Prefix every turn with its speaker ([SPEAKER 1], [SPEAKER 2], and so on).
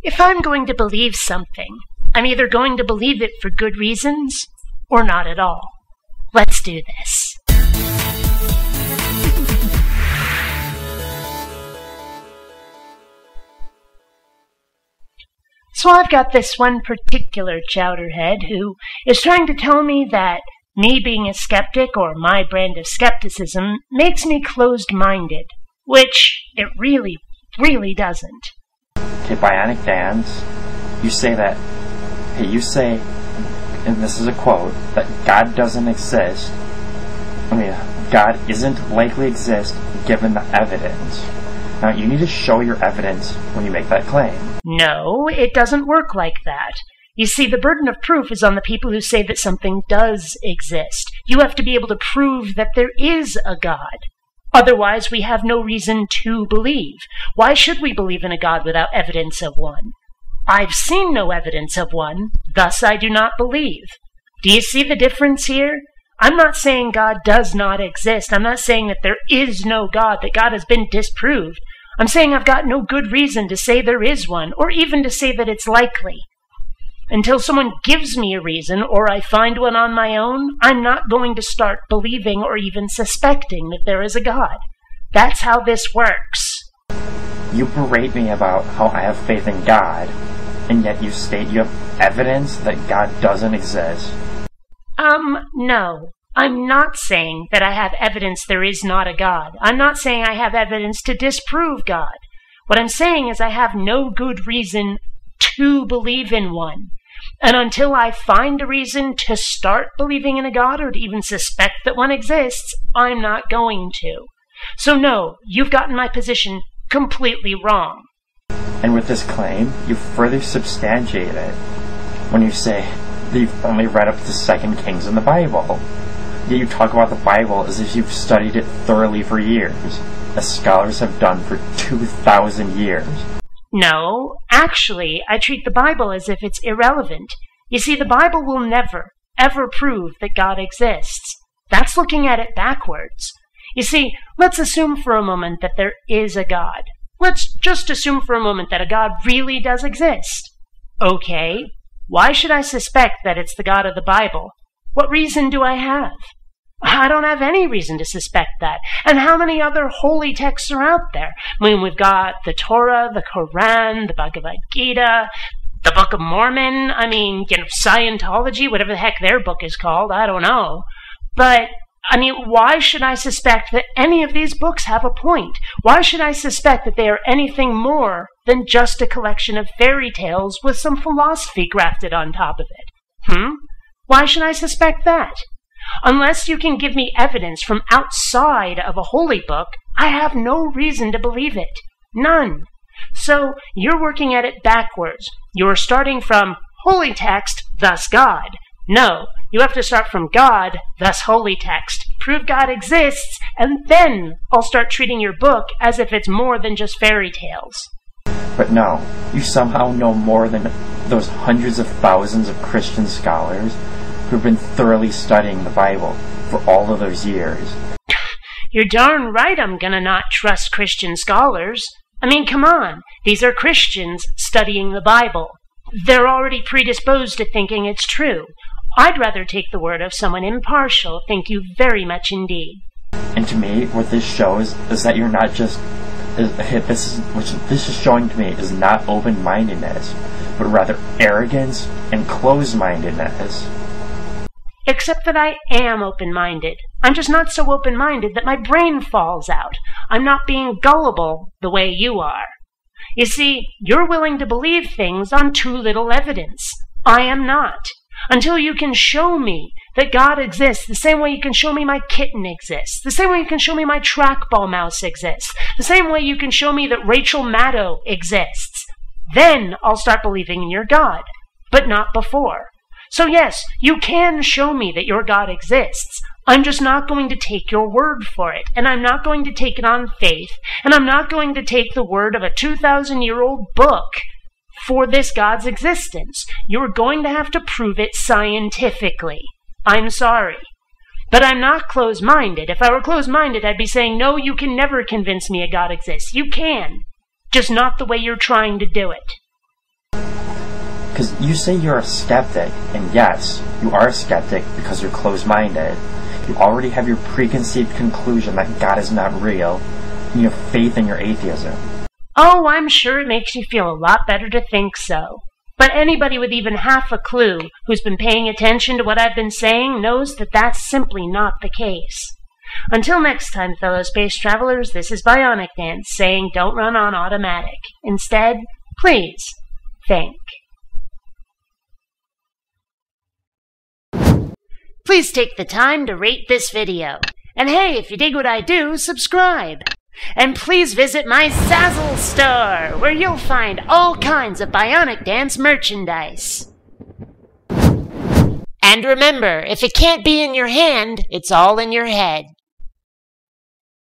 [SPEAKER 1] If I'm going to believe something, I'm either going to believe it for good reasons or not at all. Let's do this. So I've got this one particular chowderhead who is trying to tell me that me being a skeptic, or my brand of skepticism, makes me closed-minded, which it really, really doesn't.
[SPEAKER 2] Okay, BionicDance, you say that, and this is a quote, that God doesn't exist. God isn't likely to exist given the evidence. Now, you need to show your evidence when you make that claim.
[SPEAKER 1] No, it doesn't work like that. You see, the burden of proof is on the people who say that something does exist. You have to be able to prove that there is a God. Otherwise, we have no reason to believe. Why should we believe in a God without evidence of one? I've seen no evidence of one, thus I do not believe. Do you see the difference here? I'm not saying God does not exist. I'm not saying that there is no God, that God has been disproved. I'm saying I've got no good reason to say there is one, or even to say that it's likely. Until someone gives me a reason, or I find one on my own, I'm not going to start believing or even suspecting that there is a God. That's how this works.
[SPEAKER 2] You berate me about how I have faith in God, and yet you state you have evidence that God doesn't exist.
[SPEAKER 1] No. I'm not saying that I have evidence there is not a God. I'm not saying I have evidence to disprove God. What I'm saying is I have no good reason to believe in one. And until I find a reason to start believing in a God, or to even suspect that one exists, I'm not going to. So no, you've gotten my position completely wrong.
[SPEAKER 2] And with this claim, you further substantiate it when you say that you've only read up to 2 Kings in the Bible. Yet you talk about the Bible as if you've studied it thoroughly for years, as scholars have done for 2,000 years.
[SPEAKER 1] No, actually, I treat the Bible as if it's irrelevant. You see, the Bible will never, ever prove that God exists. That's looking at it backwards. You see, let's assume for a moment that there is a God. Let's just assume for a moment that a God really does exist. Okay, why should I suspect that it's the God of the Bible? What reason do I have? I don't have any reason to suspect that. And how many other holy texts are out there? We've got the Torah, the Quran, the Bhagavad Gita, the Book of Mormon, Scientology, whatever the heck their book is called, I don't know. But, why should I suspect that any of these books have a point? Why should I suspect that they are anything more than just a collection of fairy tales with some philosophy grafted on top of it? Why should I suspect that? Unless you can give me evidence from outside of a holy book, I have no reason to believe it. None. So you're working at it backwards. You're starting from holy text, thus God. No, you have to start from God, thus holy text. Prove God exists, and then I'll start treating your book as if it's more than just fairy tales.
[SPEAKER 2] But no, you somehow know more than those hundreds of thousands of Christian scholars who've been thoroughly studying the Bible for all of those years.
[SPEAKER 1] You're darn right I'm gonna not trust Christian scholars. Come on, these are Christians studying the Bible. They're already predisposed to thinking it's true. I'd rather take the word of someone impartial, thank you very much indeed.
[SPEAKER 2] And to me, what this shows is that you're not just... What this is showing to me is not open-mindedness, but rather arrogance and closed-mindedness.
[SPEAKER 1] Except that I am open-minded. I'm just not so open-minded that my brain falls out. I'm not being gullible the way you are. You see, you're willing to believe things on too little evidence. I am not. Until you can show me that God exists the same way you can show me my kitten exists, the same way you can show me my trackball mouse exists, the same way you can show me that Rachel Maddow exists, then I'll start believing in your God, but not before. So yes, you can show me that your God exists. I'm just not going to take your word for it, and I'm not going to take it on faith, and I'm not going to take the word of a 2,000-year-old book for this God's existence. You're going to have to prove it scientifically. I'm sorry. But I'm not closed-minded. If I were closed-minded, I'd be saying, no, you can never convince me a God exists. You can, just not the way you're trying to do it.
[SPEAKER 2] Because you say you're a skeptic, and yes, you are a skeptic because you're closed-minded. You already have your preconceived conclusion that God is not real, and you have faith in your atheism.
[SPEAKER 1] Oh, I'm sure it makes you feel a lot better to think so. But anybody with even half a clue who's been paying attention to what I've been saying knows that that's simply not the case. Until next time, fellow space travelers, this is BionicDance saying don't run on automatic. Instead, please think. Please take the time to rate this video. And hey, if you dig what I do, subscribe. And please visit my Zazzle store, where you'll find all kinds of BionicDance merchandise. And remember, if it can't be in your hand, it's all in your head.